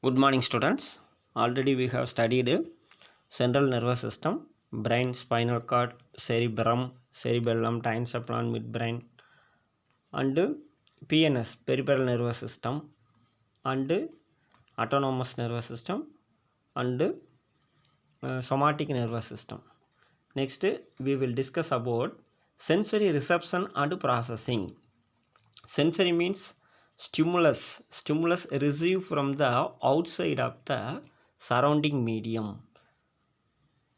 Good morning, students. Already we have studied central nervous system, brain, spinal cord, cerebellum, tympanocephalon, midbrain, and PNS, peripheral nervous system, and autonomous nervous system, and somatic nervous system. Next, we will discuss about sensory reception and processing. Sensory means stimulus received from the outside of the surrounding medium.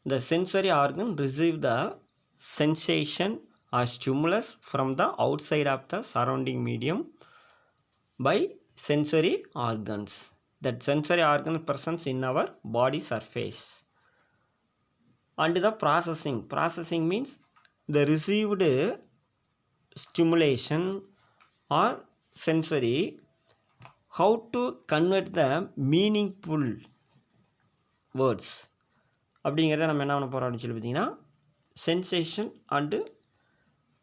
The sensory organ receive the sensation or stimulus from the outside of the surrounding medium by sensory organs. That sensory organ present in our body surface. And the processing means the received stimulation or sensory, how to convert the meaningful words அப்படிங்கிறத நம்ம என்ன பண்ண போகிறோம் அப்படின்னு சொல்லி பார்த்தீங்கன்னா sensation and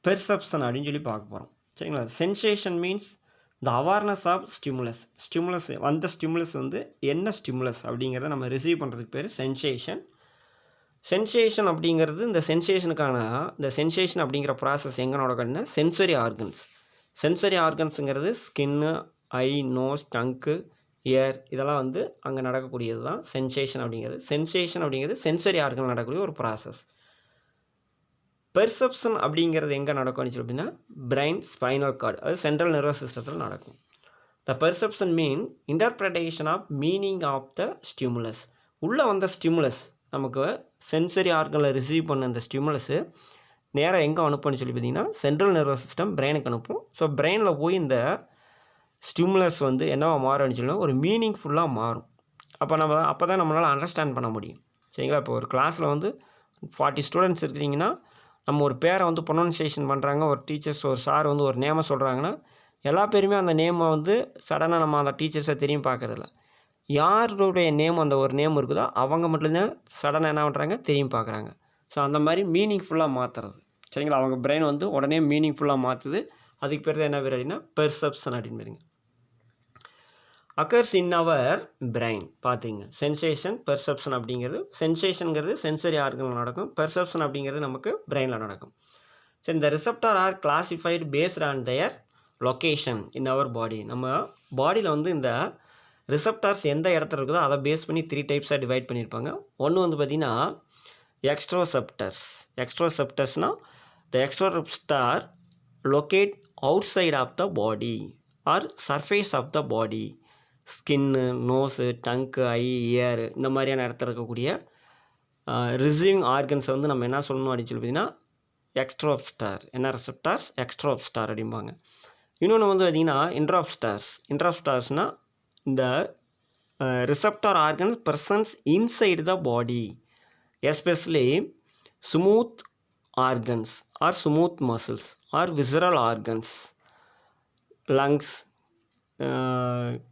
perception அப்படின்னு சொல்லி பார்க்க போகிறோம். சரிங்களா? Sensation means the awareness of stimulus அந்த ஸ்டிமுலஸ் வந்து என்ன ஸ்டிமுலஸ் அப்படிங்கிறத நம்ம ரிசீவ் பண்ணுறதுக்கு பேர் சென்சேஷன் அப்படிங்கிறது இந்த சென்சேஷன் அப்படிங்கிற ப்ராசஸ் எங்கே நடக்குதுன்னா சென்சரி ஆர்கன்ஸுங்கிறது ஸ்கின்னு, ஐ, நோஸ், டங்கு, இயர் இதெல்லாம் வந்து அங்கே நடக்கக்கூடியது தான் சென்சேஷன் அப்படிங்கிறது சென்சரி ஆர்கன் நடக்கக்கூடிய ஒரு ப்ராசஸ். பெர்செப்ஷன் அப்படிங்கிறது எங்கே நடக்கும்னு சொல்லி அப்படின்னா பிரெயின், ஸ்பைனல் கார்டு, அது சென்ட்ரல் நர்வஸ் சிஸ்டத்தில் நடக்கும். The perception mean interpretation of meaning of the stimulus. உள்ளே வந்த ஸ்டிமுலஸ் நமக்கு சென்சரி ஆர்கனில் ரிசீவ் பண்ண அந்த ஸ்டிமுலஸு நேராக எங்கே அனுப்புன்னு சொல்லி பார்த்தீங்கன்னா சென்ட்ரல் நர்வஸ் சிஸ்டம் பிரெயினுக்கு அனுப்பும். ஸோ பிரெயினில் போய் இந்த ஸ்டிமுலஸ் வந்து என்னவா மாறும்னு சொல்லி ஒரு மீனிங்ஃபுல்லாக மாறும். அப்போ தான் நம்மளால் அண்டர்ஸ்டாண்ட் பண்ண முடியும். சரிங்களா? இப்போ ஒரு கிளாஸில் வந்து 40 ஸ்டூடெண்ட்ஸ் இருக்கிறீங்கன்னா நம்ம ஒரு பேரை வந்து ப்ரொனன்சியேஷன் பண்ணுறாங்க, ஒரு டீச்சர்ஸ் ஒரு சார் வந்து ஒரு நேமை சொல்கிறாங்கன்னா எல்லா பேருமே அந்த நேமை வந்து சடனாக நம்ம அந்த டீச்சர்ஸை திரும்பி பார்க்குறதில்ல. யாருடைய நேம் அந்த ஒரு நேம் இருக்குதோ அவங்க மட்டும்தான் சடனாக என்ன பண்ணுறாங்க திரும்பி பார்க்குறாங்க. ஸோ அந்த மாதிரி மீனிங்ஃபுல்லாக மாற்றுறது. சரிங்களா? அவங்க பிரெயின் வந்து உடனே மீனிங்ஃபுல்லாக மாற்றுது. அதுக்கு பேர் தான் என்ன பேர் அப்படின்னா பெர்செப்ஷன் அப்படின்னு பேருங்க. Occurs in our brain. பார்த்துங்க, சென்சேஷன், பெர்செப்ஷன் அப்படிங்கிறது சென்சேஷனுங்கிறது சென்சரி ஆர்கனில் நடக்கும், பெர்செப்ஷன் அப்படிங்கிறது நமக்கு பிரெயினில் நடக்கும். ஸோ இந்த receptor are classified based on their location in our body. நம்ம பாடியில் வந்து இந்த ரிசெப்டார்ஸ் எந்த இடத்துல இருக்குதோ அதை பேஸ் பண்ணி 3 டைப்ஸாக டிவைட் பண்ணியிருப்பாங்க. ஒன்று வந்து பார்த்திங்கன்னா எக்ஸ்ட்ரோசெப்டர்ஸ்னால் த எக்ஸ்ட்ரோசெப்டார் locate outside of the body or surface of the body. Skin, nose, tongue, I, year இந்த மாதிரியான இடத்துல இருக்கக்கூடிய ரிசீவிங் ஆர்கன்ஸை வந்து நம்ம என்ன சொல்லணும் அப்படின்னு சொல்லி பார்த்தீங்கன்னா எக்ஸ்ட்ரோப்ஸ்டார். என்ன ரிசெப்டார்ஸ்? எக்ஸ்ட்ரோப்ஸ்டார் அப்படிம்பாங்க. இன்னொன்று வந்து பார்த்திங்கன்னா இன்ட்ராப்ஸ்டார்ஸ்னால் இந்த receptor organs presence inside the body, especially smooth organs or smooth muscles or visceral organs, lungs,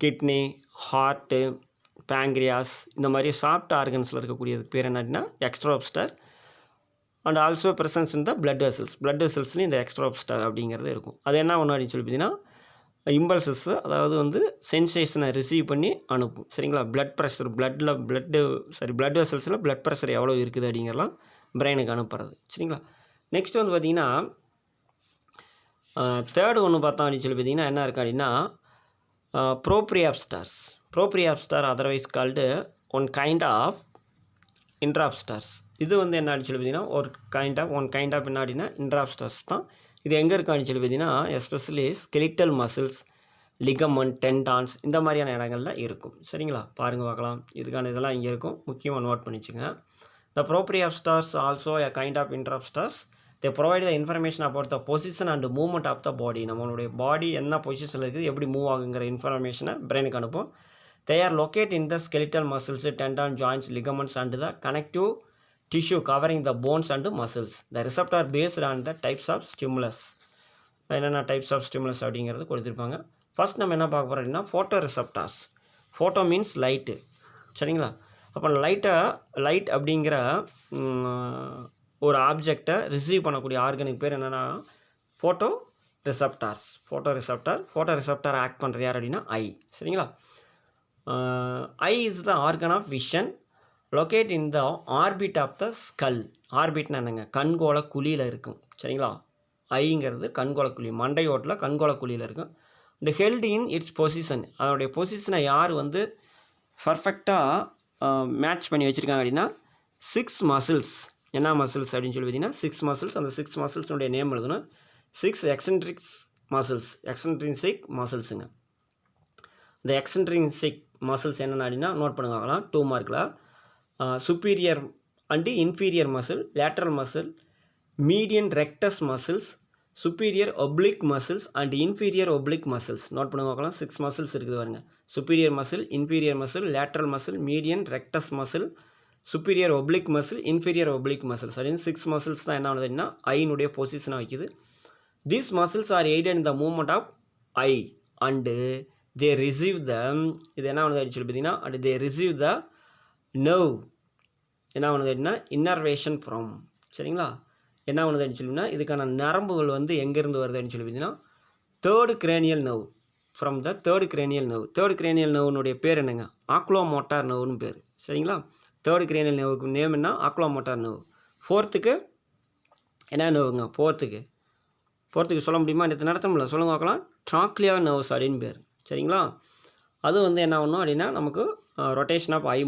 kidney, heart, pancreas இந்த மாதிரி சாஃப்ட் ஆர்கன்ஸில் இருக்கக்கூடியதுக்கு பேர் என்னன்னா exteroceptor. And also presence in the blood வெசல்ஸ்லையும் இந்த எக்ஸ்ட்ரோப்ஸ்டார் அப்படிங்கிறது இருக்கும். அது என்ன ஒன்று அப்படின்னு சொல்லி பார்த்தீங்கன்னா இம்பல்சஸ், அதாவது வந்து சென்சேஷனை ரிசீவ் பண்ணி அனுப்பும். சரிங்களா? பிளட் வெசல்ஸில் பிளட் ப்ரெஷர் எவ்வளோ இருக்குது அப்படிங்கிறலாம் பிரெயினுக்கு அனுப்புறது. சரிங்களா? நெக்ஸ்ட் வந்து பார்த்திங்கன்னா தேர்டு ஒன்று பார்த்தோம் அப்படின்னு சொல்லி பார்த்திங்கன்னா என்ன இருக்குது அப்படின்னா proprioceptor otherwise called one kind of interoceptors. இது வந்து என்ன அப்படின்னு சொல்லி பார்த்திங்கன்னா ஒன் கைண்ட் ஆஃப் என்ன அப்படின்னா இன்ட்ராப்ஸ்டார்ஸ் தான். இது எங்கே இருக்குது அப்படின்னு சொல்லி பார்த்திங்கன்னா especially skeletal muscles, ligament, tendons இந்த மாதிரியான இடங்களில் இருக்கும். சரிங்களா? பாருங்கள் பார்க்கலாம். இதுக்கான இதெல்லாம் இங்கே இருக்கும், முக்கியமாக note பண்ணிச்சுங்க. The proprioceptors also a kind of interrupters. They provide the information about the position and movement of the body. நம்மளுடைய பாடி என்ன பொசிஷனில் இருக்குது, எப்படி மூவ் ஆகுங்கிற இன்ஃபர்மேஷனை பிரெயினுக்கு அனுப்பும். They are located in the skeletal muscles, tendon, joints, ligaments and the connective tissue covering the bones and muscles. The receptor based on the types of stimulus. என்னென்ன types of stimulus அப்படிங்கிறது கொடுத்துருப்பாங்க. First நம்ம என்ன பார்க்க போகிறோம் அப்படின்னா photo receptors. Photo means light. சரிங்களா? அப்போ லைட் அப்படிங்கிற ஒரு ஆப்ஜெக்டை ரிசீவ் பண்ணக்கூடிய ஆர்கனுக்கு பேர் என்னென்னா ஃபோட்டோ ரிசெப்டார் ஆக்ட் பண்ணுற யார் அப்படின்னா ஐ. சரிங்களா? Eye is the organ of vision locate in the orbit of the skull. ஆர்பிட்னா என்னங்க, கண்கோள குழியில் இருக்கும். சரிங்களா, ஐங்கிறது கண்கோள குழி, மண்டையோட்டில் கண்கோள குழியில் இருக்கும். இந்த ஹெல்ட் இன் இட்ஸ் பொசிஷன், அதனுடைய பொசிஷனை யார் வந்து பர்ஃபெக்டாக மேட்ச் பண்ணி வச்சுருக்காங்க அப்படின்னா 6 மசில்ஸ். என்ன மசில்ஸ் அப்படின்னு சொல்லி பார்த்தீங்கன்னா 6 மசில்ஸ். அந்த 6 மசில்ஸுடைய நேம் எழுதணும். 6 எக்ஸென்ட்ரிக்ஸ் மசில்ஸ், எக்ஸென்ட்ரின்சிக் மசில்ஸுங்க. இந்த எக்ஸென்ட்ரின்சிக் மசில்ஸ் என்னென்ன அப்படின்னா நோட் பண்ணுவாங்களாம் 2 மார்க்கில். Superior and inferior muscle, lateral muscle, median rectus muscles, superior oblique muscles and inferior oblique muscles. Note பண்ணுவாங்களாம் 6 மசில்ஸ் இருக்குது பாருங்க. superior muscle, inferior muscle, lateral muscle, median rectus muscle, superior oblique muscle, inferior oblique muscles அப்படின்னு 6 muscles தான் என்ன ஆகுதுன்னா ஐனுடைய பொசிஷனாக வைக்குது. These muscles are aided in the movement of eye and they receive the, இது என்ன ஆகுது சொல்லி பார்த்தீங்கன்னா, and they receive the nerve, என்ன ஆகுது அப்படின்னா innervation from. சரிங்களா, என்ன ஆகுதுன்னு சொல்லினா இதுக்கான நரம்புகள் வந்து எங்கேருந்து வருதுன்னு சொல்லி பார்த்தீங்கன்னா third cranial nerve, from the third cranial nerve. Third cranial நர்வுனுடைய பேர் என்னங்க, ஆக்லோமோட்டார் நர்வ்னு பேர். சரிங்களா, தேர்டு கிரேனியல் நர்வுக்கு நேம் என்ன, ஆக்லோமோட்டார் நர்வ். ஃபோர்த்துக்கு என்ன நர்வுங்க, ஃபோர்த்துக்கு சொல்ல முடியுமா, நேற்று நடத்தமில்ல, சொல்லுங்க பார்க்கலாம். ட்ராக்லியா நர்வ்ஸ் அப்படின்னு பேர். சரிங்களா, அது வந்து என்ன பண்ணணும் அப்படின்னா நமக்கு ரொட்டேஷன் ஆஃப் ஐ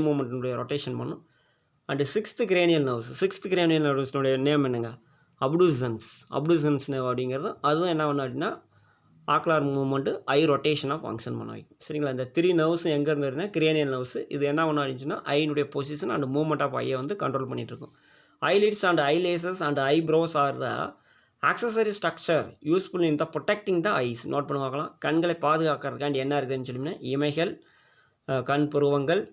மூமெண்ட்டுடைய ரொட்டேஷன் பண்ணும். And 6th cranial nerves, 6th cranial நர்வ்ஸ்னுடைய நேம் என்னங்க, அப்டூசன்ஸ் நர்வ் அப்படிங்கிறது. அதுவும் என்ன பண்ணணும் அப்படின்னா ஆக்லார் மூவ்மெண்ட்டு ஐ ரொட்டேஷனாக ஃபங்க்ஷன் பண்ண வைக்கும். சரிங்களா, இந்த 3 நர்வ்ஸும் எங்கேருந்து இருந்தால் கிரேனியல் நர்வ்ஸ். இது என்ன பண்ண இருந்துச்சுன்னா ஐனுடைய பொசிஷன் அண்ட் மூவ்மெண்ட் ஆஃப் ஐயை வந்து கண்ட்ரோல் பண்ணிகிட்டு இருக்கும். Eyelids and eyelashes and eyebrows are the accessory structure useful in the protecting the eyes. Note பண்ணுவாங்களாம், கண்களை பாதுகாக்கிறதுக்காண்டி என்ன இருக்குதுன்னு சொல்லிங்கன்னா இமைகள், கண் புருவங்கள்,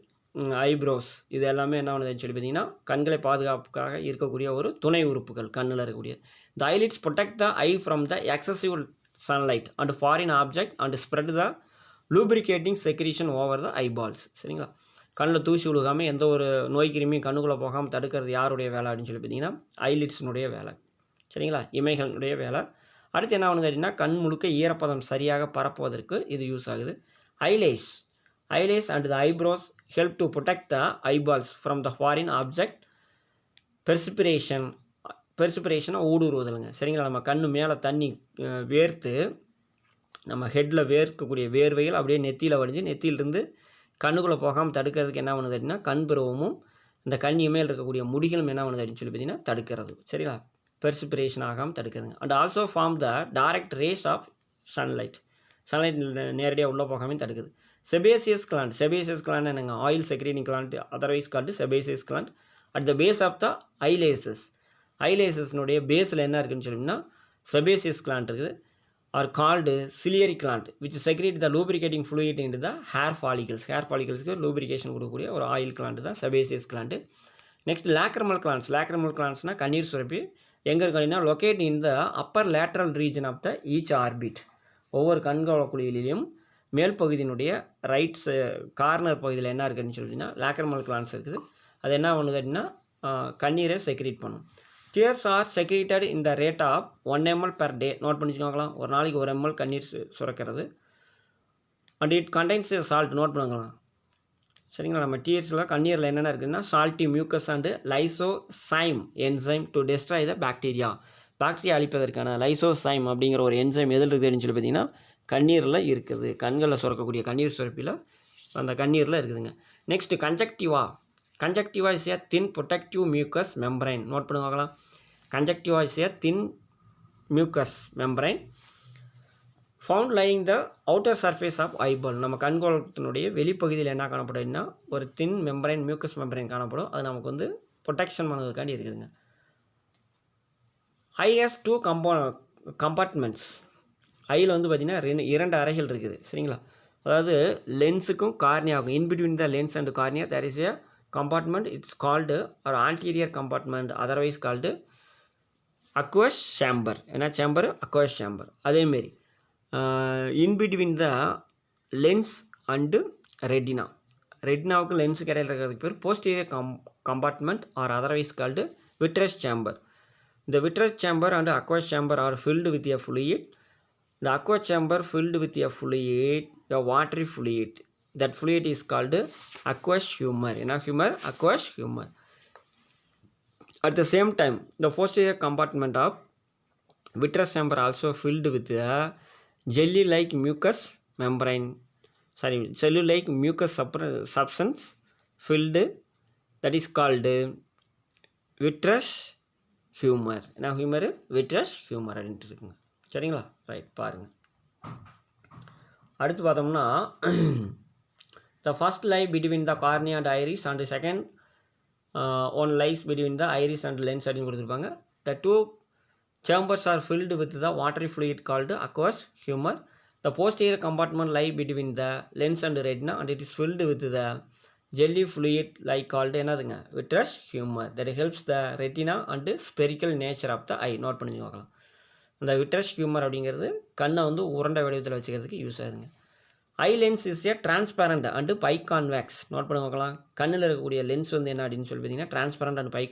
ஐப்ரோஸ், இது எல்லாமே என்ன பண்ணுதுன்னு சொல்லி பார்த்தீங்கன்னா கண்களை பாதுகாப்புக்காக இருக்கக்கூடிய ஒரு துணை உறுப்புகள் கண்ணில் இருக்கக்கூடிய. The eyelids protect the eye from the excessive sunlight and foreign object and spread the lubricating secretion over the eyeballs. சரிங்களா, கண்ணில் தூசி விழுகாமல் எந்த ஒரு நோய் கிருமியும் கண்ணுக்குள்ளே போகாமல் தடுக்கிறது யாருடைய வேலை அப்படின்னு சொல்லி பார்த்தீங்கன்னா ஐலிட்ஸினுடைய வேலை. சரிங்களா, இமைகளுடைய வேலை. அடுத்து என்ன பண்ணுது அப்படின்னா கண் முழுக்க ஈரப்பதம் சரியாக பரப்புவதற்கு இது யூஸ் ஆகுது. ஐலேஸ் and the eyebrows help to protect the eyeballs from the foreign object. Perspiration ஊடுருவதுங்க. சரிங்களா, நம்ம கண்ணு மேலே தண்ணி வேர்த்து நம்ம ஹெட்டில் வேர்க்கக்கூடிய வேர்வைகள் அப்படியே நெத்தியில் வடிஞ்சு நெத்தியிலிருந்து கண்ணுக்குள்ளே போகாமல் தடுக்கிறதுக்கு என்ன பண்ணுது அப்படின்னா கண் பருவமும் இந்த கண் இமையில் இருக்கக்கூடிய முடிகளும் என்ன பண்ணுது அப்படின்னு சொல்லி பார்த்தீங்கன்னா தடுக்கிறது. சரிங்களா, பெர்ஸ்பிரேஷன் ஆகாமல் தடுக்குதுங்க. And also form the direct rays of sunlight நேரடியாக உள்ளே போகாமல் தடுக்குது. செபேசியஸ் கிளாண்ட் என்னங்க, oil secreting gland, otherwise called sebaceous gland. At the base of the ஐலேசஸ்னுடைய பேஸில் என்ன இருக்குதுன்னு சொன்னோம்னா செபேசியஸ் கிளாண்ட் இருக்குது. Or called ciliary gland which secrete the lubricating fluid into the hair ஃபாலிகல்ஸ்க்கு லூப்ரிகேஷன் கொடுக்கக்கூடிய ஒரு ஆயில் கிளாண்ட் தான் செபேசியஸ் கிளாண்ட். நெக்ஸ்ட் லேக்ரமல் கிளாண்ட்ஸ்னால் கண்ணீர் சுரப்பி எங்கே இருக்கு அப்படின்னா locate in the upper lateral region of the each orbit. ஒவ்வொரு கண்கோள குழியிலையும் மேல் பகுதியினுடைய கார்னர் பகுதியில் என்ன இருக்குதுன்னு சொல்லிட்டுனா லேக்ரமல் கிளாண்ட்ஸ் இருக்குது. அது என்ன பண்ணுது அப்படின்னா கண்ணீரை செக்ரீட் பண்ணும். Tears are secreted in the rate of 1 ml per day. Note பண்ணிச்சுக்கோங்களாம், ஒரு நாளைக்கு 1 ml கண்ணீர் சுரக்கிறது. And it contains salt. Note பண்ணுங்களாம். சரிங்களா, நம்ம டியர்ஸில் கண்ணீரில் என்னென்ன இருக்குதுன்னா salty mucus and lysozyme enzyme to destroy the bacteria அழிப்பதற்கான லைசோசைம் அப்படிங்கிற ஒரு என்சைம் எதில் இருக்குதுன்னு சொல்லி பார்த்தீங்கன்னா கண்ணீரில் இருக்குது. கண்களில் சுரக்கக்கூடிய கண்ணீர் சுரப்பில் அந்த கண்ணீரில் இருக்குதுங்க. Next conjunctiva is a thin protective mucus membrane. Note பண்ணுவாங்களாம், conjunctiva is a thin mucus membrane found lying the outer surface of eyeball. நம்ம கண்கோளத்தினுடைய வெளிப்பகுதியில் என்ன காணப்படுதுன்னா ஒரு தின் மெம்பரைன், மியூக்கஸ் மெம்பரைன் காணப்படும். அது நமக்கு வந்து ப்ரொடெக்ஷன் பண்ணுறதுக்காண்டி இருக்குதுங்க. ஐ ஹேஸ் 2 கம்பார்ட்மெண்ட்ஸ். ஐயில் வந்து பார்த்திங்கன்னா 2 அறைகள் இருக்குது. சரிங்களா, அதாவது லென்ஸுக்கும் கார்னியாவுக்கும் in between the lens and cornea there is a compartment. It's called ஒரு anterior compartment, otherwise called aqueous chamber. ஏன்னா சேம்பர் அக்வஸ் சேம்பர். அதேமாரி இன்பிட்வீன் த லென்ஸ் அண்டு ரெட்டினாவுக்கு லென்ஸுக்கு இடையில் இருக்கிறதுக்கு பேர் posterior compartment or otherwise called vitreous chamber. இந்த vitreous chamber and aqueous chamber are filled with a fluid. The aqueous chamber filled with a fluid, a watery fluid. that fluid is called aqueous humor. என்ன humor? Aqueous humor. At the same time, the posterior compartment of vitreous chamber also filled with a jelly-like mucus membrane. Jelly-like mucus substance filled, that is called vitreous humor. என்ன humor? Vitreous humor அப்படின்ட்டு இருக்குங்க. சரிங்களா? Right, பாருங்கள். அடுத்து பார்த்தோம்னா the first lie between the cornea and iris and the second one lies between the iris and lens அப்படின்னு கொடுத்துருப்பாங்க. The two chambers are filled with the watery fluid called aqueous humor. The posterior compartment lie between the lens and retina and it is filled with the jelly fluid like called என்னதுங்க? Vitreous humor. That helps the retina and spherical nature of the eye. Note பண்ணி பார்க்கலாம். இந்த விட்ரஸ் humour அப்படிங்கிறது கண்ணை வந்து உருண்டை வடிவத்தில் வச்சுக்கிறதுக்கு யூஸ் ஆகுதுங்க. Eye lens is a transparent and biconvex. Note பண்ணி பார்க்கலாம். கண்ணில் இருக்கக்கூடிய லென்ஸ் வந்து என்ன அப்படின்னு சொல்லி பார்த்தீங்கன்னா transparent and by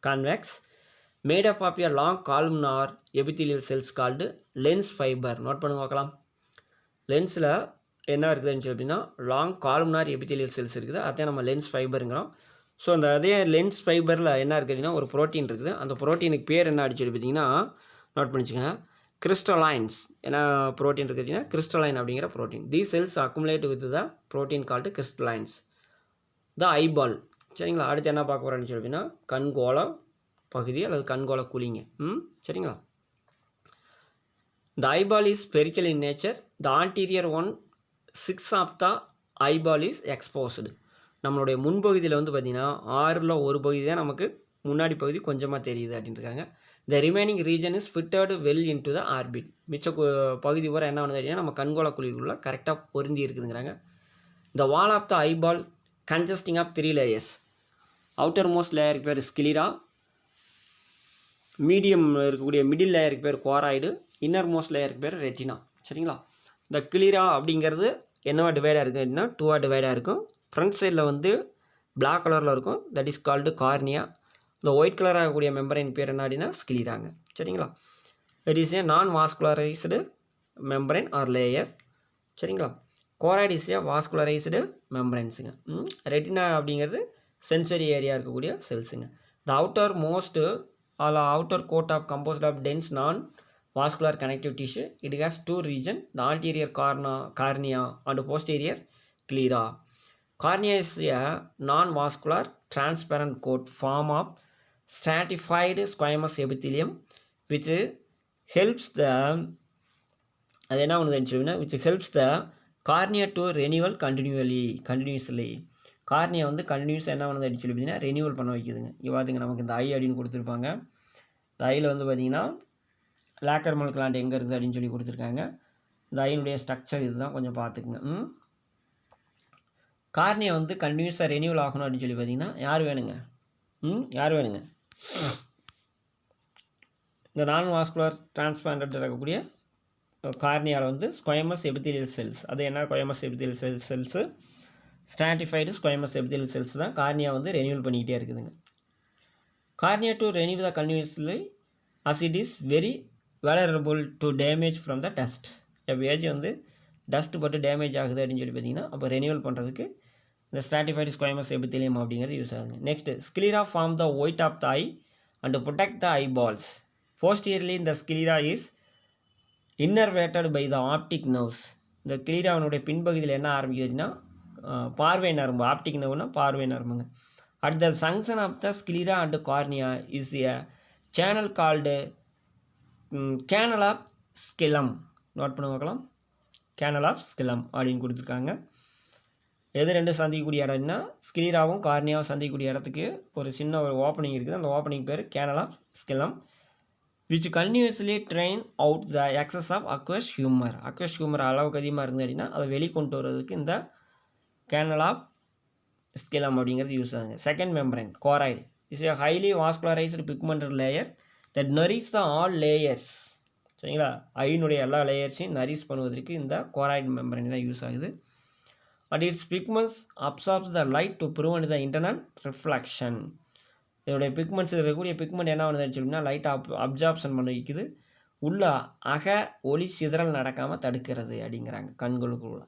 convex made up of a long columnar epithelial cells called lens fibre. Note பண்ணி பார்க்கலாம். லென்ஸில் என்ன இருக்குதுன்னு சொல்லி அப்படின்னா லாங் கால்ம்னார் எபித்தீலியல் செல்ஸ் இருக்குது. அதான் நம்ம லென்ஸ் ஃபைபருங்கிறோம். ஸோ அந்த அதே லென்ஸ் ஃபைபரில் என்ன இருக்குது அப்படின்னா ஒரு ப்ரோட்டீன் இருக்குது. அந்த ப்ரோட்டீனுக்கு பேர் என்ன அப்படின்னு சொல்லி பார்த்தீங்கன்னா நோட் பண்ணிச்சுங்க, கிறிஸ்டலைன்ஸ். ஏன்னா ப்ரோட்டீன் இருக்குதுன்னா கிறிஸ்டலைன் அப்படிங்கிற protein. The cells accumulate with the protein called crystallins. The eyeball. சரிங்களா? அடுத்து என்ன பார்க்க போகிறேன்னு சொல்லி அப்படின்னா கண்கோள பகுதி அல்லது கண்கோள குழிங்க. சரிங்களா? The eyeball is spherical in nature. The anterior 1/6 of the eyeball is exposed. நம்மளுடைய முன்பகுதியில் வந்து பார்த்திங்கன்னா 6ல் 1 பகுதி தான் நமக்கு முன்னாடி பகுதி கொஞ்சமாக தெரியுது அப்படின்னு இருக்காங்க. The remaining region is fitted well into the orbit. மிச்ச பகுதி வர என்ன பண்ணுது அப்படின்னா நம்ம கண்கோள குழிக்குள்ளே கரெக்டாக பொருந்தி இருக்குதுங்கிறாங்க. The wall of the eyeball consisting of 3 layers. outermost லேயருக்கு பேர் ஸ்கிலிரா, மீடியம் இருக்கக்கூடிய மிடில் லேயருக்கு பேர் குவாராய்டு, இன்னர்மோஸ்ட் லேயருக்கு பேர் ரெட்டினா. சரிங்களா? இந்த கிளிரா அப்படிங்கிறது என்னவா டிவைடாக இருக்குது அப்படின்னா 2ஆக டிவைடாக இருக்கும். ஃப்ரண்ட் சைடில் வந்து பிளாக் கலரில் இருக்கும். That is called cornea. இந்த ஒயிட் கலராக இருக்கக்கூடிய மெம்பரைன் பேர் என்ன அப்படின்னா ஸ்கிலிராங்க. சரிங்களா? It is a non vascularised membrane or layer. சரிங்களா? கோராய்டு இஸ் ஏ வாஸ்குலரைஸ்டு மெம்பரைன்ஸுங்க. ரெட்டினா அப்படிங்கிறது சென்சரி ஏரியா இருக்கக்கூடிய செல்ஸுங்க. The outer most all outer coat of composed of dense non vascular connective tissue. It has 2 region, the anterior cornea and posterior sclera. Cornea is a non-vascular transparent coat form of stratified squamous epithelium which helps the which helps the cornea to renewal continuously. Cornea வந்து கண்டினியூஸாக என்ன பண்ணுது அப்படின்னு சொல்லி பார்த்தீங்கன்னா renewal பண்ண வைக்குதுங்க. இங்கே பார்த்துங்க நமக்கு இந்த ஐ அப்படின்னு கொடுத்துருப்பாங்க. இந்த ஐயில் வந்து பார்த்திங்கன்னா லேக்கர்மல் கிளாண்ட் எங்கே இருக்குது அப்படின்னு சொல்லி கொடுத்துருக்காங்க. இந்த ஐனுடைய ஸ்ட்ரக்சர் இதுதான், கொஞ்சம் பார்த்துக்குங்க. கார்னியா வந்து கண்டினியூஸாக ரெனியூவல் ஆகணும் அப்படின்னு சொல்லி பார்த்தீங்கன்னா யார் வேணுங்க? இந்த நான் வாஸ்குலர் டிரான்ஸ்பிளான்ட் இருக்கக்கூடிய கார்னியாவில் வந்து ஸ்கொயமஸ் எபித்தீலியல் செல்ஸ். அது என்ன squamous epithelial cells? Stratified squamous epithelial cells தான் கார்னியா வந்து ரெனியூவல் பண்ணிக்கிட்டே இருக்குதுங்க. Cornea to renew the continuously as it is very vulnerable to damage from the dust. எப்போயாச்சு வந்து டஸ்ட்டு பட்டு டேமேஜ் ஆகுது அப்படின்னு சொல்லி பார்த்தீங்கன்னா அப்போ ரெனியூவல் பண்ணுறதுக்கு இந்த ஸ்ட்ராட்டிஃபைடு ஸ்கொயமஸ் எபித்தீலியம் அப்படிங்கிறது யூஸ் ஆகுதுங்க. Next, sclera form the white of the eye and protect the eyeballs. Posteriorly இந்த sclera is innervated by the optic nerves. இந்த கிளிராவனுடைய பின்பகுதியில் என்ன ஆரம்பிக்குது அப்படின்னா பார்வை நரம்பு. ஆப்டிக் நர்வ்னா பார்வை நரம்புங்க. At the junction of the sclera and cornea is a channel called canal of Schlemm. Note பண்ண பார்க்கலாம். கேனல் ஆஃப் ஸ்கிலம் அப்படின்னு கொடுத்துருக்காங்க. எது ரெண்டு சந்திக்கக்கூடிய இடம்னா ஸ்கிலிராவும் கார்னியாவும் சந்திக்கக்கூடிய இடத்துக்கு ஒரு சின்ன ஒரு ஓப்பனிங் இருக்குது. அந்த ஓப்பனிங் பேர் canal of Schlemm which continuously drain out the excess of aqueous humour. Aqueous humour அளவுக்கு அதிகமாக இருந்தது அப்படின்னா அதை வெளிக்கொண்டு வருவதற்கு இந்த கேனல் ஆஃப் ஸ்கிலம் அப்படிங்கிறது யூஸ் ஆகுது. Second membrane choroid is a highly vascularised pigmented layer that nourish the all layers. சரிங்களா? ஐனுடைய எல்லா லேயர்ஸையும் நரிஸ் பண்ணுவதற்கு இந்த கோராய்டு மெம்பரைன் தான் யூஸ் ஆகுது. And its pigments absorbs the light to prevent the internal reflection. இதோடைய பிக்மெண்ட்ஸ் இருக்கக்கூடிய பிக்மெண்ட் என்ன பண்ணுதுன்னு சொல்லினா லைட் அப்சார்ப்ஷன் பண்ண வைக்குது, உள்ள ஒளி சிதறல் நடக்காமல் தடுக்கிறது அப்படிங்கிறாங்க கண்களுக்குள்ள.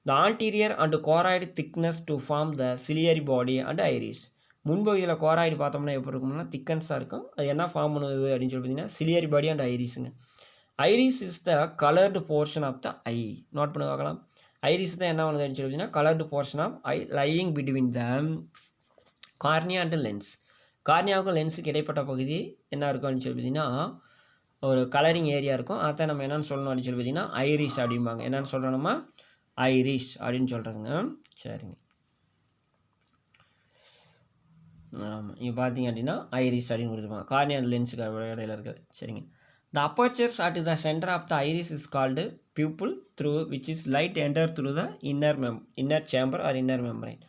The anterior and choroid thickness to form the ciliary body and iris. முன்பகுதியில் கோராய்டு பார்த்தோம்னா எப்படி இருக்கும்னா திக்கன்ஸாக இருக்கும். அது என்ன ஃபார்ம் பண்ணுது அப்படின்னு சொல்லி பார்த்தீங்கன்னா சிலியரி பாடி அண்ட் ஐரிஸுங்க. Iris is the coloured portion of the eye. Note பண்ணி பார்க்கலாம். ஐரிஸ் தான் என்ன பண்ணுது அப்படின்னு சொல்லி பார்த்தீங்கன்னா coloured portion of eye lying between the cornea and lens. கார்னியாவுக்கும் லென்ஸுக்கு இடைப்பட்ட பகுதி என்ன இருக்கும் அப்படின்னு சொல்லி பார்த்தீங்கன்னா ஒரு கலரிங் ஏரியா இருக்கும். அதை நம்ம என்னென்னு சொல்லணும் அப்படின்னு சொல்லி பார்த்தீங்கன்னா ஐரிஸ் அப்படிம்பாங்க. என்னென்னு சொல்கிறோம் நம்ம ஐரிஸ் அப்படின்னு சொல்கிறதுங்க. சரிங்க, ஆமாம், இங்கே பார்த்தீங்க அப்படின்னா ஐரிஸ் அப்படின்னு கொடுத்துருப்பாங்க. கார்னியா அண்ட் லென்ஸுக்கு இடையில இருக்குது. சரிங்க. The apertures at the centre of the iris is called pupil through which is light enter through the inner chamber or inner membrane.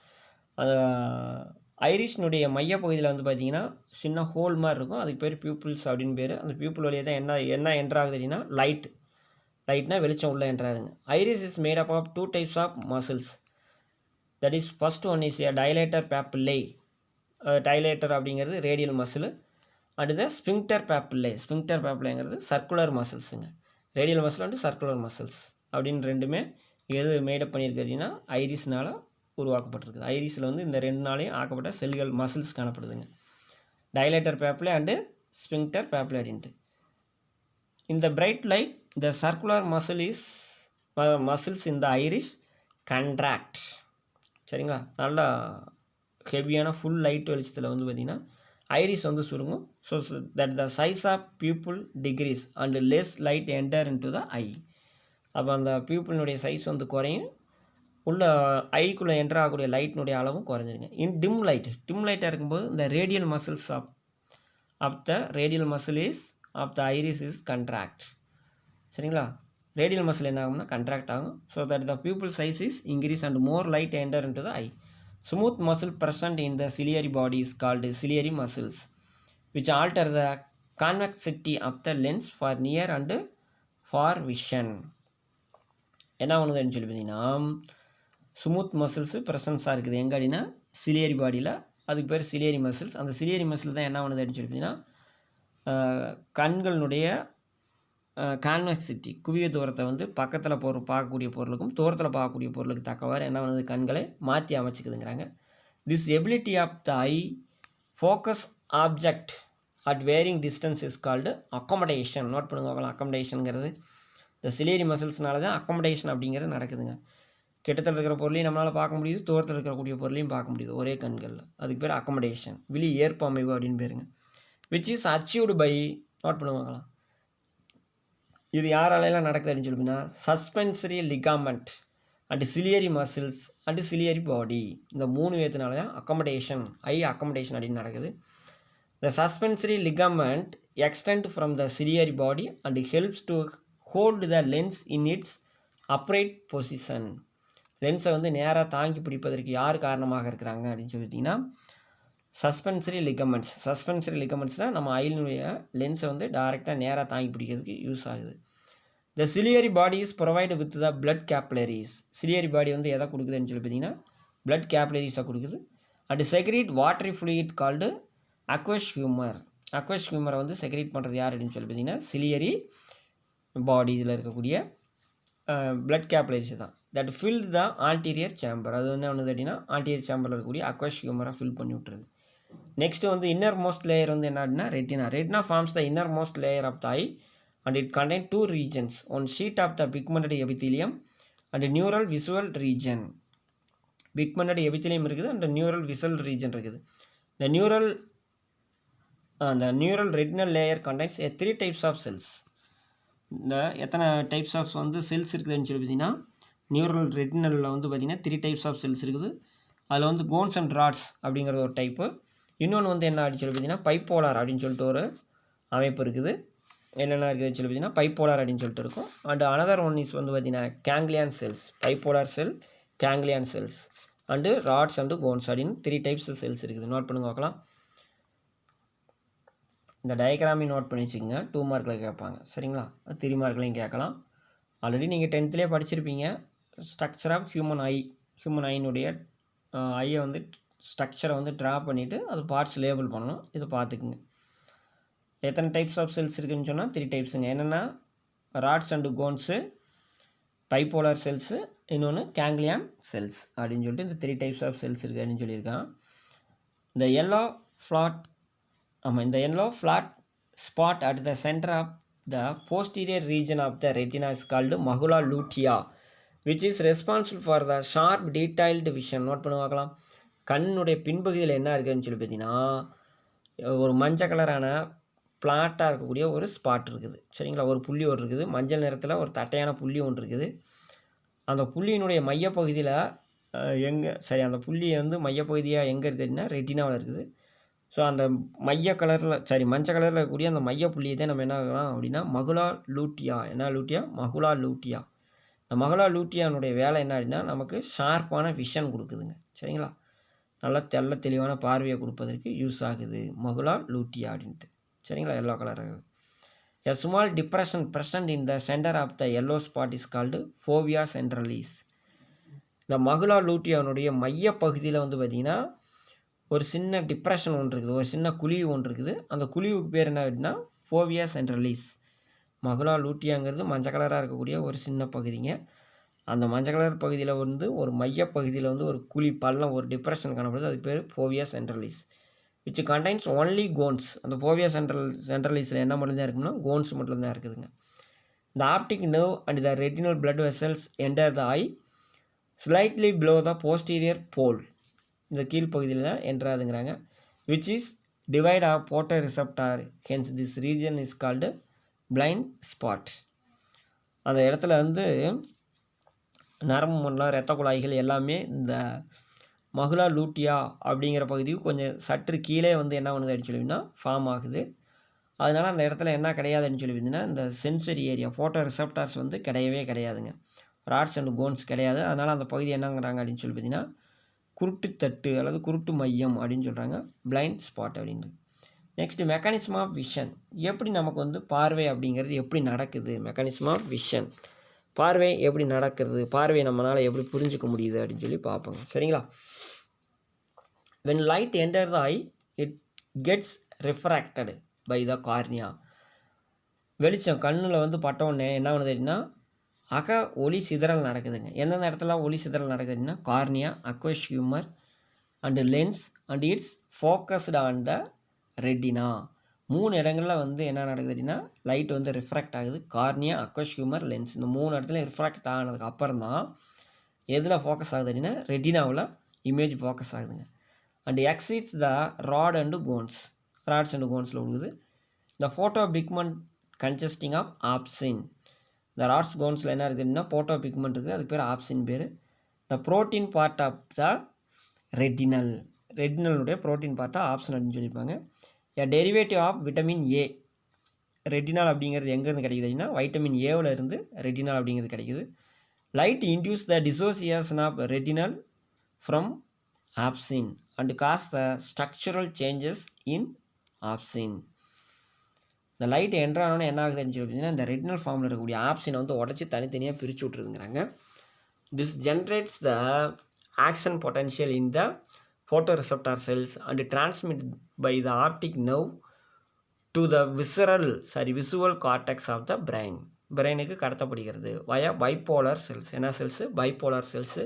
ஐரிஷினுடைய மையப்பகுதியில் வந்து பார்த்திங்கன்னா சின்ன ஹோல் மாதிரி இருக்கும். அதுக்கு பேர் பியூப்பிள்ஸ் அப்படின்னு பேர். அந்த பியூப்பிள் வழியாக தான் என்ன என்ட்ராகுது அப்படின்னா லைட்னா வெளிச்சம் உள்ளே என்ட்ராகுதுங்க. Iris is made up of 2 types of muscles. That is first one is a dilator pupillae. Dilator அப்படிங்கிறது ரேடியல் மசில். அடுத்த ஸ்பிங்டர் பேப்பிள்ளைங்கிறது சர்க்குலர் மசில்ஸுங்க. Radial muscle and circular muscles அப்படின்னு ரெண்டுமே எது மேடப் பண்ணியிருக்கு அப்படின்னா ஐரிஸ்னால் உருவாக்கப்பட்டிருக்குது. ஐரிஸில் வந்து இந்த 2 நாளையும் ஆக்கப்பட்ட செல்கள் மசில்ஸ் காணப்படுதுங்க. Dilator pupillae and sphincter pupillae அப்படின்ட்டு. இந்த bright light the circular muscles இந்த ஐரிஸ் கண்ட்ராக்ட். சரிங்களா, நல்லா ஹெவியான ஃபுல் லைட் வெளிச்சத்தில் வந்து பார்த்திங்கன்னா ஐரிஸ் வந்து சுருங்கும். So that the size of pupil decrease and less light enter into the eye. அப்போ அந்த பியூப்பிளினுடைய சைஸ் வந்து குறையும், உள்ள ஐக்குள்ளே என்டர் ஆகக்கூடிய லைட்டினுடைய அளவும் குறைஞ்சிருங்க. டிம் லைட்டாக இருக்கும்போது இந்த radial muscles of the radial muscle of the iris is contract. சரிங்களா, ரேடியல் மசில் என்ன ஆகும்னா கண்ட்ராக்ட் ஆகும். So that the pupil size is increase and more light enter into the eye. Smooth muscle present in the ciliary body is called ciliary muscles, which alter the convexity of the lens for near and far vision. என்ன ஒன்றுன்னு சொல்லி பார்த்தீங்கன்னா smooth muscles ப்ரெசன்ஸாக இருக்குது எங்கே அப்படின்னா ciliary பாடியில். அதுக்கு பேர் சிலியரி மசில்ஸ். அந்த சிலியரி மசில் தான் என்ன பண்ணுது அப்படின்னு சொல்லி பார்த்தீங்கன்னா கண்களினுடைய கான்வெக்சிட்டி குவிய தூரத்தை வந்து பக்கத்தில் பார்க்கக்கூடிய பொருளுக்கும் தூரத்தில் பார்க்கக்கூடிய பொருளுக்கு தக்கவாறு என்ன பண்ணுது கண்களை மாற்றி அமைச்சிக்குதுங்கிறாங்க. This ability of the eye focus object at varying distance is called accommodation. Note பண்ணுவாங்களா, அக்காமடேஷனுங்கிறது இந்த சிலியரி மசில்ஸ்னால தான் அக்காமடேஷன் அப்படிங்கிறது நடக்குதுங்க. கிட்டத்தில் இருக்கிற பொருளையும் நம்மளால் பார்க்க முடியுது, தூரத்தில் இருக்கக்கூடிய பொருளையும் பார்க்க முடியுது ஒரே கண்களில். அதுக்கு பேர் அக்காமடேஷன், விழி ஏற்பு அமைவு அப்படின்னு பேருங்க. Which is achieved by, note பண்ணுவாங்களா, இது யாராலெல்லாம் நடக்குது அப்படின்னு சொல்லிங்கன்னா suspensory ligament and ciliary muscles and ciliary body. இந்த 3 விதத்தினால தான் அக்காமடேஷன் அப்படின்னு நடக்குது. The suspensory ligament extend from the ciliary body and helps to hold the lens in its upright position. லென்ஸை வந்து நேராக தாங்கி பிடிப்பதற்கு யார் காரணமாக இருக்கிறாங்க அப்படின்னு சொல்லிட்டிங்கன்னா சஸ்பென்சரி லிகமெண்ட்ஸ் தான் நம்ம ஐலினுடைய லென்ஸை வந்து டைரெக்டாக நேராக தாங்கி பிடிக்கிறதுக்கு யூஸ் ஆகுது. The ciliary body is provide with the blood capillaries. Ciliary body வந்து எதை கொடுக்குதுன்னு சொல்லி பார்த்தீங்கன்னா பிளட் கேப்லரிஸை கொடுக்குது. And secrete watery fluid called aqueous ஹியூமரை வந்து செக்ரீட் பண்ணுறது யார் அப்படின்னு சொல்லி பார்த்தீங்கன்னா சிலியரி பாடியில் இருக்கக்கூடிய பிளட் கேப்லரிஸ் தான். That fill the anterior chamber. அது வந்து ஒன்று அப்படின்னா ஆன்டீரியர் சேம்பரில் இருக்கக்கூடிய அக்வஸ் ஹியூமரை ஃபில் பண்ணி விட்டுருது. நெக்ஸ்ட்டு வந்து இன்னர் மோஸ்ட் லேயர் வந்து என்ன அப்படின்னா retina forms the inner most layer of the eye and it contain 2 regions, one sheet of the pigmented epithelium and neural visual region. Pigmented epithelium இருக்குது and neural visual region இருக்குது. இந்த neural retinal layer contains 3 types of cells. இந்த எத்தனை types of வந்து cells இருக்குதுன்னு சொல்லி பார்த்தீங்கன்னா neural ரெட்டினலில் வந்து பார்த்திங்கன்னா 3 types ஆஃப் செல்ஸ் இருக்குது. அதில் வந்து கோன்ஸ் அண்ட் ராட்ஸ் அப்படிங்கிறது ஒரு டைப்பு. இன்னொன்று வந்து என்ன அப்படின்னு சொல்லி பார்த்தீங்கன்னா பைப்போலார் அப்படின்னு சொல்லிட்டு ஒரு அமைப்பு இருக்குது. என்னென்ன இருக்குதுன்னு சொல்லி பார்த்தீங்கன்னா பைப்போலார் அப்படின்னு சொல்லிட்டு இருக்கும். அண்ட் அனதர் ஒன் இஸ் வந்து பார்த்திங்கன்னா ganglion cells, bipolar cell, ganglion cells and rods and cones அப்படின்னு 3 types செல்ஸ் இருக்குது. நோட் பண்ணுங்க பார்க்கலாம். இந்த டயக்ராமையும் நோட் பண்ணி வச்சுக்கோங்க, 2 மார்க்கில் கேட்பாங்க. சரிங்களா, 3 மார்க்லையும் கேட்கலாம். ஆல்ரெடி நீங்கள் 10th படிச்சிருப்பீங்க. ஸ்ட்ரக்சர் ஆஃப் ஹியூமன் ஐனுடைய ஐயை வந்து ஸ்ட்ரக்சரை வந்து ட்ரா பண்ணிவிட்டு அது பார்ட்ஸ் லேபிள் பண்ணணும். இதை பார்த்துக்குங்க. எத்தனை டைப்ஸ் ஆஃப் செல்ஸ் இருக்குதுன்னு சொன்னால் 3 typesங்க. என்னென்னா rods and cones, bipolar cells இன்னொன்று கேங்லியான் செல்ஸ் அப்படின்னு சொல்லிட்டு இந்த 3 டைப்ஸ் ஆஃப் செல்ஸ் இருக்குது அப்படின்னு சொல்லியிருக்கான். இந்த yellow flat spot at the center of the posterior region of the retina is called macula lutea, which is responsible for the sharp detailed vision. Note பண்ணி பார்க்கலாம். கண்ணுடைய பின்பகுதியில் என்ன இருக்குதுன்னு சொல்லி பார்த்தீங்கன்னா ஒரு மஞ்சள் கலரான பிளாட்டாக இருக்கக்கூடிய ஒரு ஸ்பாட் இருக்குது. சரிங்களா, ஒரு புள்ளி ஒன்று இருக்குது, மஞ்சள் நிறத்தில் ஒரு தட்டையான புள்ளி ஒன்று இருக்குது. அந்த புள்ளியினுடைய மையப்பகுதியில் அந்த புள்ளி வந்து மையப்பகுதியாக எங்கே இருக்குதுன்னா ரெட்டினாவில் இருக்குது. ஸோ அந்த மஞ்சள் கலரில் இருக்கக்கூடிய அந்த மைய புள்ளியை தான் நம்ம என்ன ஆகலாம் அப்படின்னா மகுலா லூட்டியா. மகுலா லூட்டியா. இந்த மகுலா லூட்டியானுடைய வேலை என்ன அப்படின்னா நமக்கு ஷார்ப்பான விஷன் கொடுக்குதுங்க. சரிங்களா, நல்லா தெளிவான பார்வையை கொடுப்பதற்கு யூஸ் ஆகுது மகுலா லூட்டியா அப்படின்ட்டு. சரிங்களா, yellow colour. A small depression present in the center of the yellow spot is called fovea centralis. இந்த மகுலா லூட்டியானுடைய மைய பகுதியில் வந்து பார்த்திங்கன்னா ஒரு சின்ன டிப்ரெஷன் ஒன்று இருக்குது, ஒரு சின்ன குழிவு ஒன்று இருக்குது. அந்த குழிவுக்கு பேர் என்ன அப்படின்னா ஃபோவியா சென்ட்ரலிஸ். மகுலா லூட்டியாங்கிறது மஞ்சள் கலராக இருக்கக்கூடிய ஒரு சின்ன பகுதிங்க. அந்த மஞ்சள் கலர் பகுதியில் வந்து ஒரு மையப்பகுதியில் வந்து ஒரு குழி பள்ளம் ஒரு டிப்ரெஷன் காணப்படுது. அது பேர் fovea centralis, which contains only cones. அந்த ஃபோவியா சென்ட்ரலிஸில் என்ன மட்டும்தான் இருக்குன்னா கோன்ஸ் மட்டும்தான் இருக்குதுங்க. The optic nerve and the retinal blood vessels enter the eye slightly below the posterior pole. இந்த கீழ்ப்பகுதியில் தான் என்ட்ராதுங்கிறாங்க. which is divide of photoreceptor, hence this region is called blind spot. அந்த இடத்துல வந்து நரம்பு மண்டலம், இரத்த குழாய்கள் எல்லாமே இந்த மகுலா லூட்டியா அப்படிங்கிற பகுதியும் கொஞ்சம் சற்று கீழே வந்து என்ன பண்ணுது அப்படின்னு சொல்லிங்கன்னா ஃபார்ம் ஆகுது. அதனால் அந்த இடத்துல என்ன கிடையாதுன்னு சொல்லி பார்த்தீங்கன்னா இந்த சென்சரி ஏரியா ஃபோட்டோ ரிசப்டார்ஸ் வந்து கிடையாதுங்க. ராட்ஸ் அண்ட் கோன்ஸ் கிடையாது. அதனால் அந்த பகுதி என்னங்கிறாங்க அப்படின்னு சொல்லி பார்த்தீங்கன்னா குருட்டு தட்டு அல்லது குருட்டு மையம் அப்படின்னு சொல்கிறாங்க, பிளைண்ட் ஸ்பாட் அப்படின்றது. Next mechanism of vision. எப்படி நமக்கு வந்து பார்வை அப்படிங்கிறது எப்படி நடக்குது, மெக்கானிசம் ஆஃப் விஷன், பார்வை எப்படி நடக்கிறது, பார்வையை நம்மளால் எப்படி புரிஞ்சிக்க முடியுது அப்படின்னு சொல்லி பார்ப்போங்க. சரிங்களா, when light enters the eye it gets refracted by the cornea. வெளிச்சம் கண்ணில் வந்து பட்டவுடனே என்ன பண்ணுது அப்படின்னா ஒளி சிதறல் நடக்குதுங்க. எந்தெந்த இடத்துல ஒளி சிதறல் நடக்குதுன்னா cornea, aqueous humour and lens and it's focused on the retina. 3 இடங்களில் வந்து என்ன நடக்குது அப்படின்னா லைட் வந்து ரிஃப்ராக்ட் ஆகுது. கார்னியா, அக்வஸ் ஹியூமர், லென்ஸ், இந்த 3 இடத்துல ரிஃப்ராக்ட் ஆனதுக்கு அப்புறம் தான் எதில் ஃபோக்கஸ் ஆகுது அப்படின்னா ரெட்டினாவில் இமேஜ் ஃபோக்கஸ் ஆகுதுங்க. And exits the rods and கோன்ஸில் விடுது. இந்த photo pigment consisting of opsin. இந்த ராட்ஸ் கோன்ஸில் என்ன இருக்குது அப்படின்னா ஃபோட்டோ பிக்மெண்ட் இருக்குது, அதுக்கு பேர் ஆப்சின் பேர். The protein part of the ரெட்டினலுடைய ப்ரோட்டீன் பார்ட்டாக ஆப்ஷன் அப்படின்னு சொல்லியிருப்பாங்க. A derivative of vitamin A. Retinal அப்படிங்கிறது எங்கேருந்து கிடைக்குது அப்படின்னா வைட்டமின் ஏவில் இருந்து ரெட்டினால் அப்படிங்கிறது கிடைக்குது. Light induce the dissociation of retinal from opsin and cause the structural changes in opsin. இந்த லைட் என்ட்ரானோன்னு என்ன ஆகுதுன்னு சொல்லி பார்த்தீங்கன்னா இந்த ரெட்டினல் ஃபார்மில் இருக்கக்கூடிய ஆப்ஷனை வந்து உடச்சி தனித்தனியாக பிரித்து விட்ருதுங்கிறாங்க. This generates the action potential in the photoreceptor cells and transmitted by the optic nerve to the visual cortex of the brain. பிரெயினுக்கு கடத்தப்படுகிறது via bipolar cells. என்ன cells? Bipolar cells,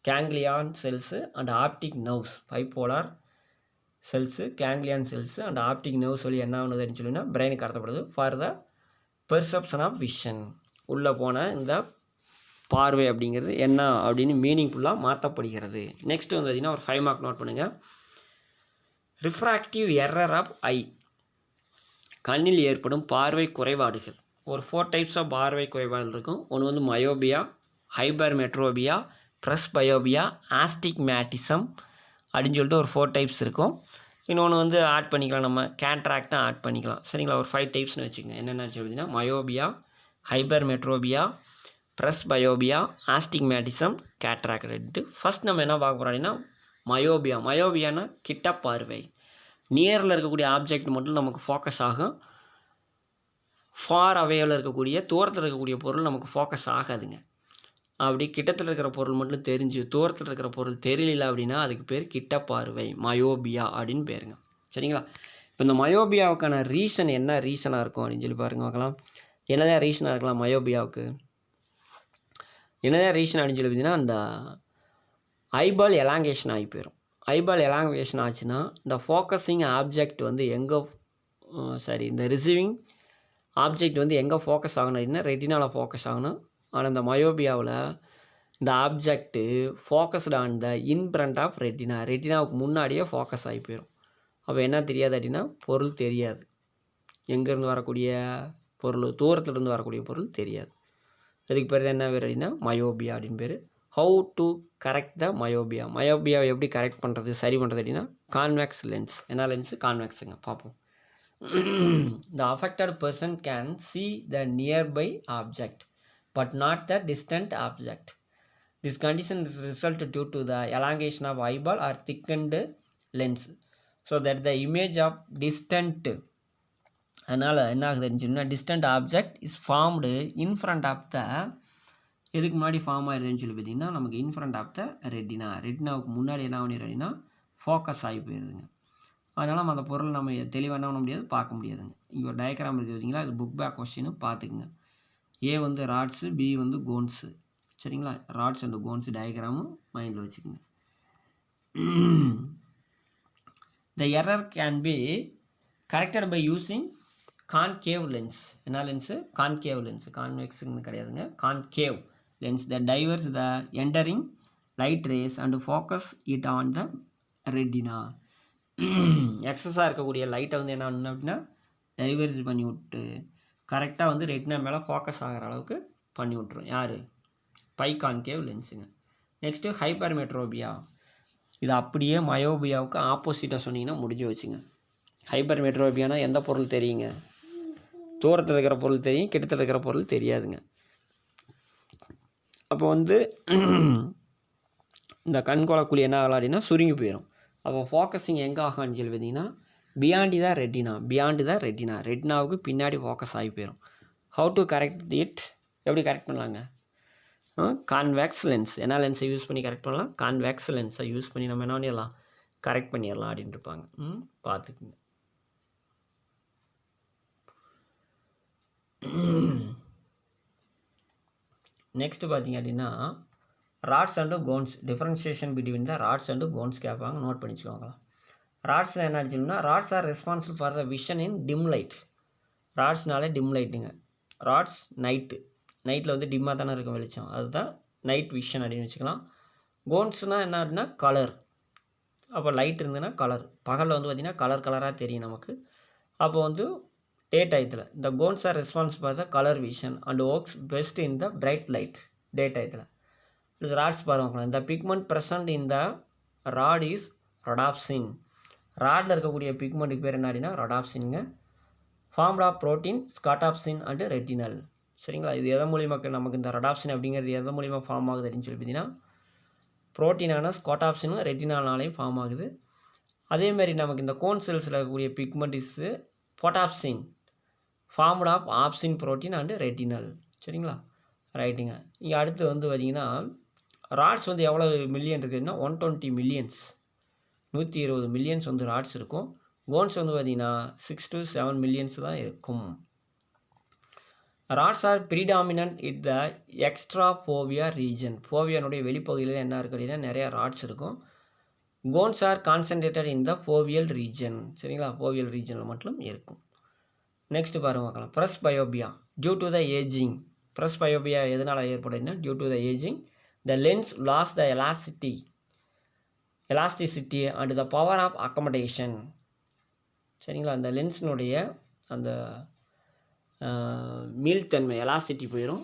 ganglion cells and optic nerves. Bipolar cells, ganglion cells and optic nerve சொல்லி என்ன ஆகுதுன்னு சொல்லினா பிரெயினுக்கு கடத்தப்படுது for the perception of vision. உள்ளே போன இந்த பார்வை அப்படிங்கிறது என்ன அப்படின்னு மீனிங்ஃபுல்லாக மாற்றப்படுகிறது. நெக்ஸ்ட் வந்து பார்த்திங்கன்னா ஒரு 5 மார்க் நோட் பண்ணுங்கள். ரிஃப்ராக்டிவ் எரர் ஆஃப் ஐ. கண்ணில் ஏற்படும் பார்வை குறைபாடுகள். ஒரு 4 டைப்ஸ் ஆஃப் பார்வை குறைபாடுகள் இருக்கும். ஒன்று வந்து மயோபியா, ஹைபர்மெட்ரோபியா, ப்ரெஸ்பயோபியா, ஆஸ்டிக்மேட்டிசம் அப்படின்னு சொல்லிட்டு ஒரு 4 டைப்ஸ் இருக்கும். இன்னொன்று வந்து ஆட் பண்ணிக்கலாம், நம்ம கேட்ராக்டாக ஆட் பண்ணிக்கலாம். சரிங்களா, ஒரு 5 டைப்ஸ்னு வச்சுக்கோங்க. என்னென்னு சொல்லிங்கன்னா மயோபியா, ஹைபர்மெட்ரோபியா, ப்ரெஸ்பயோபியா, ஆஸ்டிக்மேட்டிசம், கேட்ராக்ட். ஃபஸ்ட் நம்ம என்ன பார்க்க போகிறோம் அப்படின்னா மயோபியானா கிட்ட பார்வை. நியரில் இருக்கக்கூடிய ஆப்ஜெக்ட் மட்டும் நமக்கு ஃபோக்கஸ் ஆகும். ஃபார் அவேவில் இருக்கக்கூடிய தூரத்தில் இருக்கக்கூடிய பொருள் நமக்கு ஃபோக்கஸ் ஆகாதுங்க. அப்படி கிட்டத்தில் இருக்கிற பொருள் மட்டும் தெரிஞ்சு தூரத்தில் இருக்கிற பொருள் தெரியல அப்படின்னா அதுக்கு பேர் கிட்ட பார்வை, மயோபியா அப்படின்னு பேருங்க. சரிங்களா, இப்போ இந்த மயோபியாவுக்கான ரீசன் என்ன ரீசனாக இருக்கும் அப்படின்னு சொல்லி பாருங்க பார்க்கலாம். என்னதான் ரீசனாக இருக்கலாம் மயோபியாவுக்கு? என்னதான் ரீசன் அப்படின்னு சொல்லி பார்த்தீங்கன்னா அந்த ஐபால் எலாங்கேஷன் ஆகி போயிடும். ஐபால் எலாங்கேஷன் ஆச்சுன்னா இந்த ஃபோக்கஸிங் ஆப்ஜெக்ட் வந்து எங்கே இந்த ரிசீவிங் ஆப்ஜெக்ட் வந்து எங்கே ஃபோக்கஸ் ஆகணும் அப்படின்னா ரெட்டினாவில் ஃபோக்கஸ் ஆகணும். ஆனால் இந்த மயோபியாவில் இந்த object focused on the in front of ரெட்டினாவுக்கு முன்னாடியே ஃபோக்கஸ் ஆகி போயிடும். அப்போ என்ன தெரியாது அப்படின்னா பொருள் தெரியாது. எங்கேருந்து வரக்கூடிய பொருள், தூரத்துலேருந்து வரக்கூடிய பொருள் தெரியாது. அதுக்கு பேர் என்ன பேர் அப்படின்னா மயோபியா அப்படின்னு பேர். ஹவு டு கரெக்ட் த மயோபியாவை எப்படி கரெக்ட் பண்ணுறது, சரி பண்ணுறது அப்படின்னா கான்வெக்ஸ் லென்ஸ். என்ன லென்ஸு? கான்வெக்ஸுங்க. பார்ப்போம். The affected person can see the nearby object but not the distant object. This condition is result due to the elongation of eyeball or thickened lens so that the image of distant அதனால் என்ன ஆகுதுன்னு சொன்னால் distant object is formed in front of the எதுக்கு முன்னாடி form ஆகிடுதுன்னு சொல்லி பார்த்தீங்கன்னா நமக்கு இன் front of த ரெட்டினாவுக்கு முன்னாடி என்ன பண்ணிடுறோம் அப்படின்னா ஃபோக்கஸ் ஆகி போயிடுதுங்க. அதனால் நம்ம அந்த பொருள் நம்ம தெளிவாக என்ன பண்ண முடியாது, பார்க்க முடியாதுங்க. இங்கே ஒரு டயக்ராம் இருக்குது பார்த்தீங்களா, அது புக் பேக் கொஸ்டின்னு பார்த்துக்குங்க. ஏ வந்து ராட்ஸு, பி வந்து கோன்ஸு. சரிங்களா? ராட்ஸ் அண்ட் கோன்ஸ் டயக்ராமும் மைண்டில் வச்சுக்கோங்க. The error can be corrected by using concave lens. என்ன லென்ஸு? Concave lens. கான்வெக்ஸுன்னு கிடையாதுங்க, concave lens that diverts the entering light rays and focus it on the retina. எக்ஸஸாக இருக்கக்கூடிய லைட்டை வந்து என்ன பண்ணணும் அப்படின்னா டைவர்ஸ் பண்ணி விட்டு கரெக்டாக வந்து ரெட்டினா மேலே ஃபோக்கஸ் ஆகிற அளவுக்கு பண்ணி விட்ரும். யார்? பை கான்கேவ் லென்ஸுங்க. Next hypermetropia. இது அப்படியே மயோபியாவுக்கு ஆப்போசிட்டாக சொன்னீங்கன்னா முடிஞ்சு வச்சுங்க. ஹைப்பர்மெட்ரோபியானா எந்த பொருள் தெரியுங்க? தூரத்தில் இருக்கிற பொருள் தெரியும், கிட்டத்தில் இருக்கிற பொருள் தெரியாதுங்க. அப்போ வந்து இந்த கண்கொளக்குழி என்ன ஆகலாம் அப்படின்னா சுருங்கி போயிடும். அப்போ ஃபோக்கஸிங் எங்கே ஆகான்னு சொல்லி பார்த்தீங்கன்னா பியாண்டு த ரெட்டினாவுக்கு பின்னாடி ஃபோக்கஸ் ஆகி போயிடும். How to correct it? எப்படி கரெக்ட் பண்ணலாங்க? Convex lens. என்ன லென்ஸை யூஸ் பண்ணி கரெக்ட் பண்ணலாம்? கான்வெக்ஸ் லென்ஸை யூஸ் பண்ணி நம்ம என்ன பண்ணிடலாம், கரெக்ட் பண்ணிடலாம் அப்படின்னு இருப்பாங்க. பார்த்துக்குங்க. நெக்ஸ்ட்டு பார்த்தீங்க அப்படின்னா rods and cones, differentiation between the rods and cones கேட்பாங்க, நோட் பண்ணிச்சுக்கோங்க. ராட்ஸில் என்ன அடிச்சோம்னா rods are responsible for the vision in dim light. ராட்ஸ்னாலே டிம் லைட்டுங்க. ராட்ஸ் நைட்டில் வந்து டிம்மாக தானே இருக்கும் வெளிச்சம், அதுதான் நைட் விஷன் அப்படின்னு வச்சுக்கலாம். கோன்ஸ்னால் என்ன அப்படின்னா கலர். அப்போ லைட் இருந்ததுன்னா கலர், பகலில் வந்து பார்த்திங்கன்னா கலராக தெரியும் நமக்கு. அப்போ வந்து டே டயத்தில் இந்த cones are responsible for the colour vision and works best in the bright light day டயத்தில். இது ராட்ஸ் பாருங்க. இந்த pigment present in the rod is rhodopsin. ராடில் இருக்கக்கூடிய பிக்மெண்ட்டுக்கு பேர் என்ன அப்படின்னா ரொடாப்சின்ங்க. Formed of protein scotopsin and retinal. சரிங்களா? இது எதன் மூலியமாக நமக்கு இந்த ரொடாப்சின் அப்படிங்கிறது எதன் மூலியமாக ஃபார்ம் ஆகுது அப்படின்னு சொல்லி பார்த்தீங்கன்னா ப்ரோட்டீனான ஸ்காட்டாப்சினும் ரெட்டினால்னாலையும் ஃபார்ம் ஆகுது. அதேமாதிரி நமக்கு இந்த கோன் செல்ஸில் இருக்கக்கூடிய pigment is photopsin, formed of opsin protein and retinal. சரிங்களா? ரைட்டுங்க. இங்கே அடுத்து வந்து பார்த்திங்கன்னா ராட்ஸ் வந்து எவ்வளோ மில்லியன் இருக்குதுன்னா 120 மில்லியன்ஸ், 120 மில்லியன்ஸ் வந்து ராட்ஸ் இருக்கும். கோன்ஸ் வந்து பார்த்திங்கன்னா 6 to 7 மில்லியன்ஸ் தான் இருக்கும். Rods are predominant it the extra fovea region. ஃபோவியானுடைய வெளிப்பகுதியில் என்ன இருக்குது அப்படின்னா நிறையா ராட்ஸ் இருக்கும். Cones are concentrated in the foveal region. சரிங்களா? ஃபோவியல் ரீஜனில் மட்டும் இருக்கும். நெக்ஸ்ட்டு பாருங்க பார்க்கலாம். Presbyopia due to the ageing. Presbyopia எதனால் ஏற்படுதுன்னா due to the ageing the lens loss the elasticity and the power of accommodation. சரிங்களா? அந்த லென்ஸினுடைய அந்த மீள்தன்மை எலாஸ்டிட்டி போயிடும்,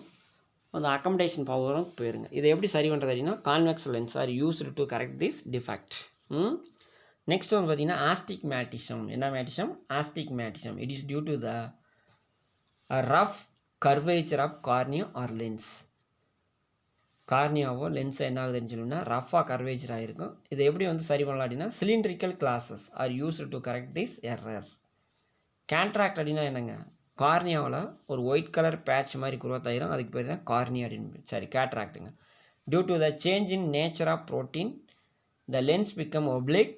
அந்த அக்கமடேஷன் பவரும் போயிருங்க. இதை எப்படி சரி பண்ணுறது அப்படின்னா convex lens are used to correct this defect. Next வந்து பார்த்திங்கன்னா ஆஸ்டிக்மேட்டிசம். என்ன மேட்டிசம்? Astigmatism. It is due to the rough curvature of cornea or lens. கார்னியாவோ லென்ஸை என்ன ஆகுதுன்னு சொல்லணும்னா ரஃபாக கர்வேச்சர் ஆகிருக்கும். இதை எப்படி வந்து சரி பண்ணலாம் அப்படின்னா cylindrical classes R used to correct this error. Cataract அப்படின்னா என்னங்க? கார்னியாவில் ஒரு ஒயிட் கலர் பேட்ச் மாதிரி குரோத்தாயிரும், அதுக்கு பேர் தான் கார்னியா அப்படின்னு கேட்ராக்டுங்க. Due to the change in nature of protein the lens become oblique.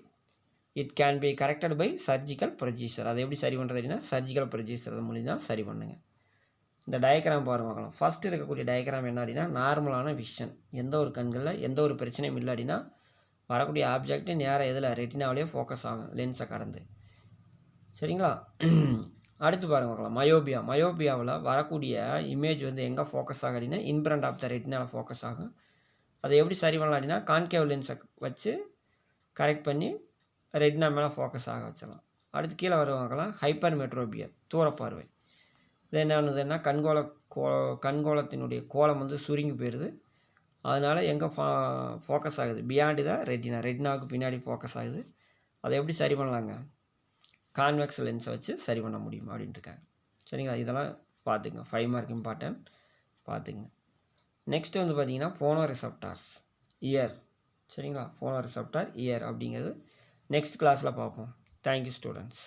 It can be corrected by surgical procedure. அதை எப்படி சரி பண்ணுறது அப்படின்னா சர்ஜிக்கல் ப்ரொசீஜர் மூலியம் தான் சரி பண்ணுங்க. இந்த டயக்ராம் பார்க்கலாம். ஃபஸ்ட்டு இருக்கக்கூடிய டயக்ராம் என்ன அப்படின்னா நார்மலான விஷன். எந்த ஒரு கண்களில் எந்த ஒரு பிரச்சனையும் இல்லை அப்படின்னா வரக்கூடிய ஆப்ஜெக்ட் நேராக எதில் ரெட்டினாவிலேயே ஃபோக்கஸ் ஆகும் லென்ஸை கடந்து. சரிங்களா? அடுத்து பார்க்கலாம் மயோபியா. மயோபியாவில் வரக்கூடிய இமேஜ் வந்து எங்கே ஃபோக்கஸ் ஆகும் அப்படின்னா இன்ஃப்ரண்ட் ஆஃப் த ரெட்டினாவில் ஃபோக்கஸ் ஆகும். அதை எப்படி சரி பண்ணலாம் அப்படின்னா கான்கேவ் லென்ஸை வச்சு கரெக்ட் பண்ணி ரெட்டினா மேலே ஃபோக்கஸ் ஆக வச்சிடலாம். அடுத்து கீழே வருவாங்கலாம் ஹைப்பர் மெட்ரோபியா, தூரப்பார்வை. இது என்ன ஆகுதுன்னா கண்கோளத்தினுடைய கோலம் வந்து சுருங்கி போயிடுது. அதனால் எங்கே ஃபோக்கஸ் ஆகுது பியாண்டு தான் ரெட்டினாவுக்கு பின்னாடி ஃபோக்கஸ் ஆகுது. அதை எப்படி சரி பண்ணலாங்க? கான்வெக்ஸ் லென்ஸை வச்சு சரி பண்ண முடியும் அப்படின்ட்டு இருக்காங்க. சரிங்களா? இதெல்லாம் பார்த்துங்க, 5 மார்க் இம்பார்ட்டன்ட் பார்த்துங்க. நெக்ஸ்ட்டு வந்து பார்த்திங்கன்னா ஃபோனோ ரிசப்டார்ஸ் இயர். சரிங்களா? ஃபோனோ ரிசப்டார் இயர் அப்படிங்கிறது நெக்ஸ்ட் கிளாஸில் பார்ப்போம். Thank you students.